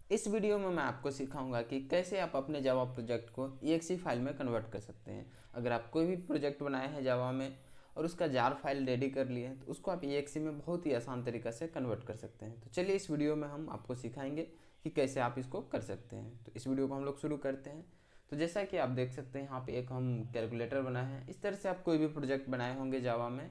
इस वीडियो में मैं आपको सिखाऊंगा कि कैसे आप अपने जावा प्रोजेक्ट को EXE फाइल में कन्वर्ट कर सकते हैं। अगर आप कोई भी प्रोजेक्ट बनाए हैं जावा में और उसका जार फाइल रेडी कर लिए हैं तो उसको आप EXE में बहुत ही आसान तरीक़ा से कन्वर्ट कर सकते हैं। तो चलिए इस वीडियो में हम आपको सिखाएंगे कि कैसे आप इसको कर सकते हैं। तो इस वीडियो को हम लोग शुरू करते हैं। तो जैसा कि आप देख सकते हैं यहाँ पे एक हम कैलकुलेटर बनाए हैं। इस तरह से आप कोई भी प्रोजेक्ट बनाए होंगे जावा में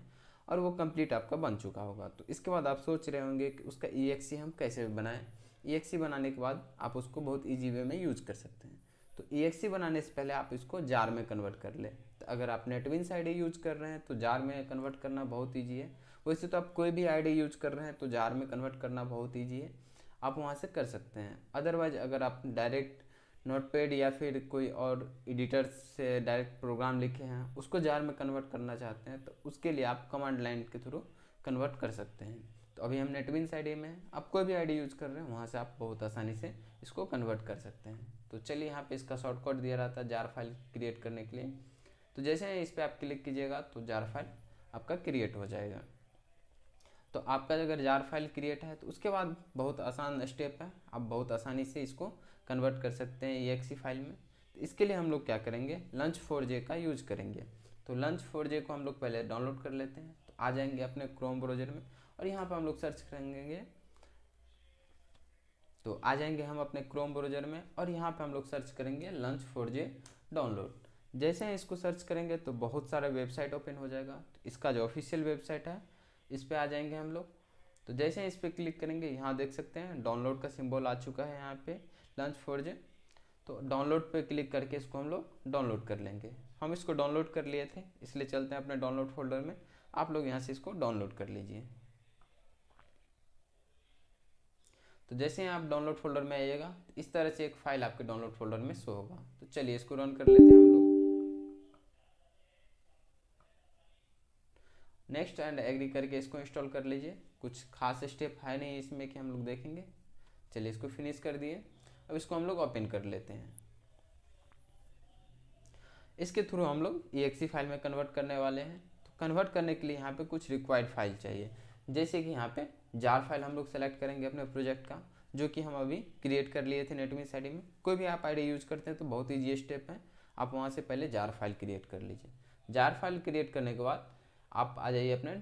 और वो कंप्लीट आपका बन चुका होगा। तो इसके बाद आप सोच रहे होंगे कि उसका EXE हम कैसे बनाएं। EXE बनाने के बाद आप उसको बहुत ईजी वे में यूज़ कर सकते हैं। तो EXE बनाने से पहले आप इसको जार में कन्वर्ट कर लें। तो अगर आप नेटबिन्स आईडी यूज़ कर रहे हैं तो जार में कन्वर्ट करना बहुत ईजी है। वैसे तो आप कोई भी आईडी यूज़ कर रहे हैं तो जार में कन्वर्ट करना बहुत ईजी है, आप वहाँ से कर सकते हैं। अदरवाइज अगर आप डायरेक्ट नोटपैड या फिर कोई और एडिटर से डायरेक्ट प्रोग्राम लिखे हैं उसको जार में कन्वर्ट करना चाहते हैं तो उसके लिए आप कमांड लाइन के थ्रू कन्वर्ट कर सकते हैं। तो अभी हम नेटबिन्स आईडी में हैं, आप कोई भी आईडी यूज़ कर रहे हैं वहाँ से आप बहुत आसानी से इसको कन्वर्ट कर सकते हैं। तो चलिए यहाँ पे इसका शॉर्टकट दिया रहता है जार फाइल क्रिएट करने के लिए। तो जैसे ही इस पर आप क्लिक कीजिएगा तो जार फाइल आपका क्रिएट हो जाएगा। तो आपका अगर जार फाइल क्रिएट है तो उसके बाद बहुत आसान स्टेप है, आप बहुत आसानी से इसको कन्वर्ट कर सकते हैं EXE फाइल में। तो इसके लिए हम लोग क्या करेंगे, Launch4j का यूज़ करेंगे। तो Launch4j को हम लोग पहले डाउनलोड कर लेते हैं। तो आ जाएंगे अपने क्रोम ब्राउज़र में और यहाँ पर हम लोग सर्च करेंगे। तो आ जाएंगे हम अपने क्रोम ब्राउज़र में और यहाँ पे हम लोग सर्च करेंगे Launch4j डाउनलोड। जैसे ही इसको सर्च करेंगे तो बहुत सारा वेबसाइट ओपन हो जाएगा। तो इसका जो ऑफिशियल वेबसाइट है इस पर आ जाएंगे हम लोग। तो जैसे ही इस पर क्लिक करेंगे यहाँ देख सकते हैं डाउनलोड का सिंबल आ चुका है यहाँ पे Launch4j। तो डाउनलोड पे क्लिक करके इसको हम लोग डाउनलोड कर लेंगे। हम इसको डाउनलोड कर लिए थे इसलिए चलते हैं अपने डाउनलोड फोल्डर में। आप लोग यहाँ से इसको डाउनलोड कर लीजिए। तो जैसे ही आप डाउनलोड फोल्डर में आइएगा इस तरह से एक फाइल आपके डाउनलोड फोल्डर में शो होगा। तो चलिए इसको रन कर लेते हैं हम लोग। नेक्स्ट एंड एग्री करके इसको इंस्टॉल कर लीजिए। कुछ खास स्टेप है नहीं इसमें कि हम लोग देखेंगे। चलिए इसको फिनिश कर दिए। अब इसको हम लोग ओपन कर लेते हैं। इसके थ्रू हम लोग EXE फाइल में कन्वर्ट करने वाले हैं। तो कन्वर्ट करने के लिए यहाँ पे कुछ रिक्वायर्ड फाइल चाहिए। जैसे कि यहाँ पे जार फाइल हम लोग सेलेक्ट करेंगे अपने प्रोजेक्ट का, जो कि हम अभी क्रिएट कर लिए थे नेटबिन्स आईडी में। कोई भी आप आईडी यूज़ करते हैं तो बहुत ईजी स्टेप है, आप वहाँ से पहले जार फाइल क्रिएट कर लीजिए। जार फाइल क्रिएट करने के बाद आप आ जाइए अपने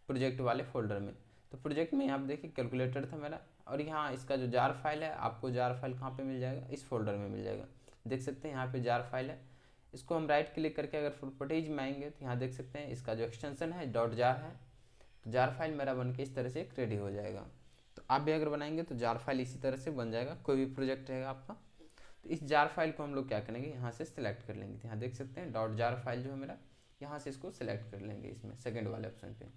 प्रोजेक्ट वाले फोल्डर में। तो प्रोजेक्ट में यहाँ पे देखिए कैलकुलेटर था मेरा और यहाँ इसका जो जार फाइल है, आपको जार फाइल कहाँ पे मिल जाएगा, इस फोल्डर में मिल जाएगा। देख सकते हैं यहाँ पे जार फाइल है। इसको हम राइट क्लिक करके अगर प्रॉपर्टीज में आएंगे तो यहाँ देख सकते हैं इसका जो एक्सटेंशन है .jar है। तो जार फाइल मेरा बन के इस तरह से रेडी हो जाएगा। तो आप भी अगर बनाएंगे तो जार फाइल इसी तरह से बन जाएगा, कोई भी प्रोजेक्ट रहेगा आपका। तो इस जार फाइल को हम लोग क्या करेंगे, यहाँ से सिलेक्ट कर लेंगे। तो यहाँ देख सकते हैं .jar फाइल जो है मेरा, यहाँ से इसको सिलेक्ट कर लेंगे इसमें सेकेंड वाले ऑप्शन पे।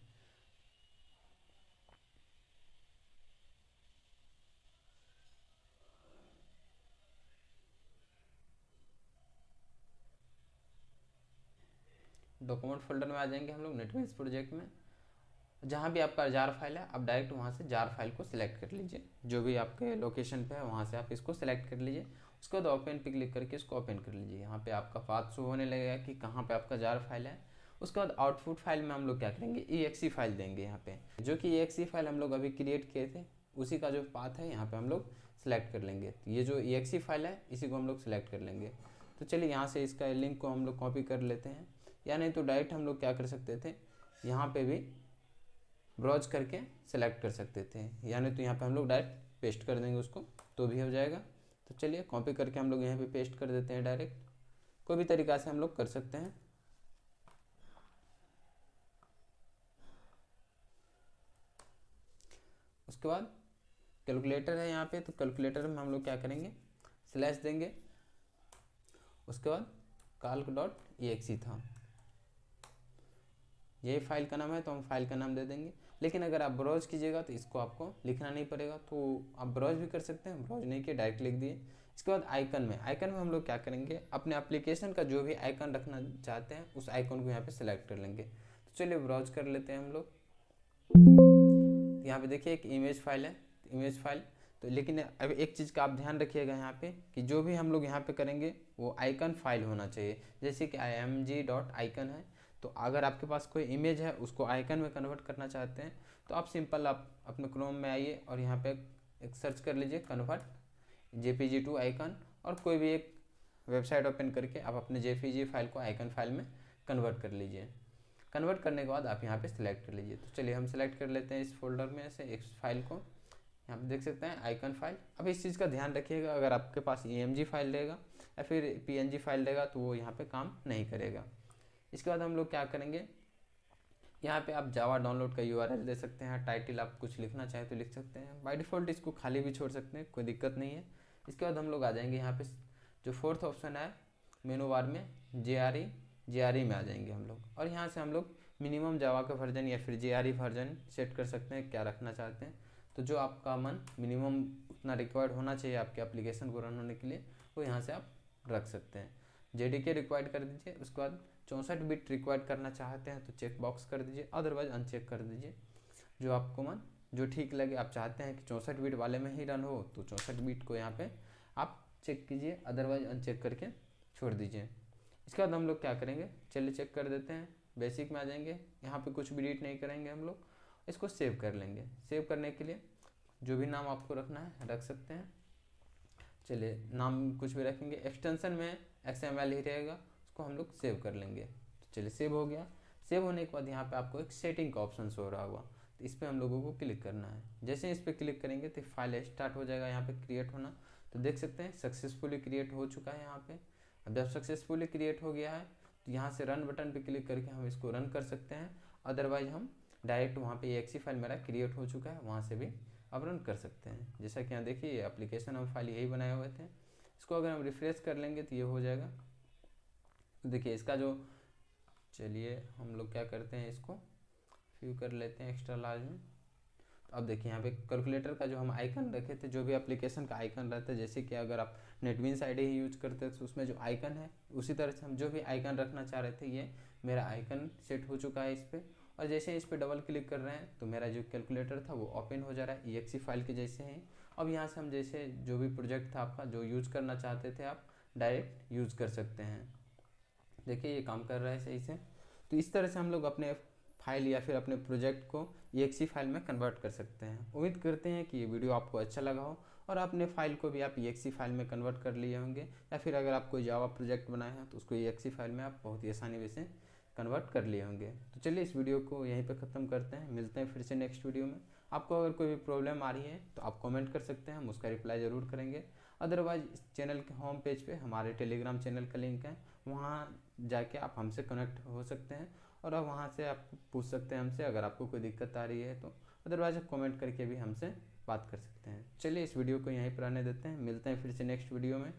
डॉक्यूमेंट फोल्डर में आ जाएंगे हम लोग नेटबिन्स प्रोजेक्ट में। जहाँ भी आपका जार फाइल है आप डायरेक्ट वहाँ से जार फाइल को सिलेक्ट कर लीजिए। जो भी आपके लोकेशन पे है वहाँ से आप इसको सिलेक्ट कर लीजिए। उसके बाद ओपन पे क्लिक करके इसको ओपन कर लीजिए। यहाँ पे आपका पाथ शो होने लगेगा कि कहाँ पे आपका जार फाइल है। उसके बाद आउटपुट फाइल में हम लोग क्या करेंगे, EXE फाइल देंगे यहाँ पे, जो कि EXE फाइल हम लोग अभी क्रिएट किए थे उसी का जो पाथ है यहाँ पे हम लोग सिलेक्ट कर लेंगे। ये जो EXE फाइल है इसी को हम लोग सिलेक्ट कर लेंगे। तो चलिए यहाँ से इसका लिंक को हम लोग कॉपी कर लेते हैं, या नहीं तो डायरेक्ट हम लोग क्या कर सकते थे, यहाँ पे भी ब्राउज करके सिलेक्ट कर सकते थे, यानी तो यहाँ पे हम लोग डायरेक्ट पेस्ट कर देंगे उसको तो भी हो जाएगा। तो चलिए कॉपी करके हम लोग यहाँ पे पेस्ट कर देते हैं डायरेक्ट। कोई भी तरीक़ा से हम लोग कर सकते हैं। उसके बाद कैलकुलेटर है यहाँ पे, तो कैलकुलेटर में हम लोग क्या करेंगे, स्लैश देंगे। उसके बाद calc.exe था, यही फाइल का नाम है तो हम फाइल का नाम दे देंगे। लेकिन अगर आप ब्राउज कीजिएगा तो इसको आपको लिखना नहीं पड़ेगा, तो आप ब्राउज भी कर सकते हैं। ब्राउज नहीं किया डायरेक्ट लिख दिए। इसके बाद आइकन में हम लोग क्या करेंगे, अपने एप्लीकेशन का जो भी आइकन रखना चाहते हैं उस आइकन को यहाँ पे सिलेक्ट कर लेंगे। तो चलिए ब्राउज कर लेते हैं हम लोग। यहाँ पे देखिए एक इमेज फाइल है, इमेज फाइल। तो लेकिन अब एक चीज़ का आप ध्यान रखिएगा यहाँ पे कि जो भी हम लोग यहाँ पे करेंगे वो आइकन फाइल होना चाहिए। जैसे कि img.icon है, तो अगर आपके पास कोई इमेज है उसको आइकन में कन्वर्ट करना चाहते हैं तो आप सिंपल आप अपने क्रोम में आइए और यहाँ पे एक सर्च कर लीजिए कन्वर्ट JPG2 आइकन और कोई भी एक वेबसाइट ओपन करके आप अपने JPG फाइल को आइकन फाइल में कन्वर्ट कर लीजिए। कन्वर्ट करने के बाद आप यहाँ पे सिलेक्ट कर लीजिए। तो चलिए हम सेलेक्ट कर लेते हैं इस फोल्डर में से एक फाइल को। यहाँ पे देख सकते हैं आइकन फाइल। अब इस चीज़ का ध्यान रखिएगा, अगर आपके पास EMG फाइल रहेगा या फिर PNG फाइल रहेगा तो वो यहाँ पे काम नहीं करेगा। इसके बाद हम लोग क्या करेंगे, यहाँ पे आप जावा डाउनलोड का URL दे सकते हैं। टाइटल आप कुछ लिखना चाहें तो लिख सकते हैं। बाय डिफ़ॉल्ट इसको खाली भी छोड़ सकते हैं, कोई दिक्कत नहीं है। इसके बाद हम लोग आ जाएंगे यहाँ पे जो फोर्थ ऑप्शन है मेनू बार में JRE में आ जाएंगे हम लोग, और यहाँ से हम लोग मिनिमम जावा का वर्जन या फिर JRE वर्जन सेट कर सकते हैं, क्या रखना चाहते हैं। तो जो आपका मन मिनिमम उतना रिक्वायर्ड होना चाहिए आपके एप्लीकेशन को रन होने के लिए, वो यहाँ से आप रख सकते हैं। JDK रिक्वायर्ड कर दीजिए। उसके बाद 64 बिट रिक्वायर्ड करना चाहते हैं तो चेक बॉक्स कर दीजिए, अदरवाइज अनचेक कर दीजिए। जो आपको मन जो ठीक लगे, आप चाहते हैं कि 64 बिट वाले में ही रन हो तो 64 बिट को यहाँ पे आप चेक कीजिए, अदरवाइज अनचेक करके छोड़ दीजिए। इसके बाद हम लोग क्या करेंगे, चलिए चेक कर देते हैं। बेसिक में आ जाएंगे, यहाँ पे कुछ भी एडिट नहीं करेंगे हम लोग, इसको सेव कर लेंगे। सेव करने के लिए जो भी नाम आपको रखना है रख सकते हैं। चलिए नाम कुछ भी रखेंगे, एक्सटेंशन में XML ही रहेगा, उसको हम लोग सेव कर लेंगे। तो चलिए सेव हो गया। सेव होने के बाद यहाँ पे आपको एक सेटिंग का ऑप्शन हो रहा होगा, तो इस पर हम लोगों को क्लिक करना है। जैसे इस पर क्लिक करेंगे तो फाइल स्टार्ट हो जाएगा यहाँ पे क्रिएट होना। तो देख सकते हैं सक्सेसफुली क्रिएट हो चुका है यहाँ पे। अब जब सक्सेसफुली क्रिएट हो गया है तो यहाँ से रन बटन पे क्लिक करके हम इसको रन कर सकते हैं, अदरवाइज हम डायरेक्ट वहाँ पे EXE फाइल मेरा क्रिएट हो चुका है, वहाँ से भी अब रन कर सकते हैं। जैसा कि यहाँ देखिए एप्लीकेशन हम फाइल यही बनाए हुए थे। इसको अगर हम रिफ्रेश कर लेंगे तो ये हो जाएगा। तो देखिए इसका जो, चलिए हम लोग क्या करते हैं, इसको व्यू कर लेते हैं एक्स्ट्रा लार्ज में। तो अब देखिए यहाँ पे कैलकुलेटर का जो हम आइकन रखे थे, जो भी एप्लीकेशन का आइकन रहता है, जैसे कि अगर आप नेटबीन्स आईडी ही यूज करते हैं तो उसमें जो आइकन है, उसी तरह से हम जो भी आइकन रखना चाह रहे थे, ये मेरा आइकन सेट हो चुका है इस पर। और जैसे ही इस पर डबल क्लिक कर रहे हैं तो मेरा जो कैलकुलेटर था वो ओपन हो जा रहा है EXE फाइल के जैसे ही। अब यहाँ से हम जैसे जो भी प्रोजेक्ट था आपका जो यूज़ करना चाहते थे, आप डायरेक्ट यूज़ कर सकते हैं। देखिए ये काम कर रहा है सही से। तो इस तरह से हम लोग अपने फाइल या फिर अपने प्रोजेक्ट को EXE फाइल में कन्वर्ट कर सकते हैं। उम्मीद करते हैं कि ये वीडियो आपको अच्छा लगा हो और अपने फाइल को भी आप EXE फाइल में कन्वर्ट कर लिए होंगे, या फिर अगर आप कोई जावा प्रोजेक्ट बनाए हैं तो उसको EXE फाइल में आप बहुत ही आसानी से कन्वर्ट कर लिए होंगे। तो चलिए इस वीडियो को यहीं पे ख़त्म करते हैं, मिलते हैं फिर से नेक्स्ट वीडियो में। आपको अगर कोई भी प्रॉब्लम आ रही है तो आप कमेंट कर सकते हैं, हम उसका रिप्लाई ज़रूर करेंगे। अदरवाइज इस चैनल के होम पेज पे हमारे टेलीग्राम चैनल का लिंक है, वहाँ जाके आप हमसे कनेक्ट हो सकते हैं और अब वहाँ से आप पूछ सकते हैं हमसे अगर आपको कोई दिक्कत आ रही है तो। अदरवाइज आप कमेंट करके भी हमसे बात कर सकते हैं। चलिए इस वीडियो को यहीं पर आने देते हैं, मिलते हैं फिर से नेक्स्ट वीडियो में।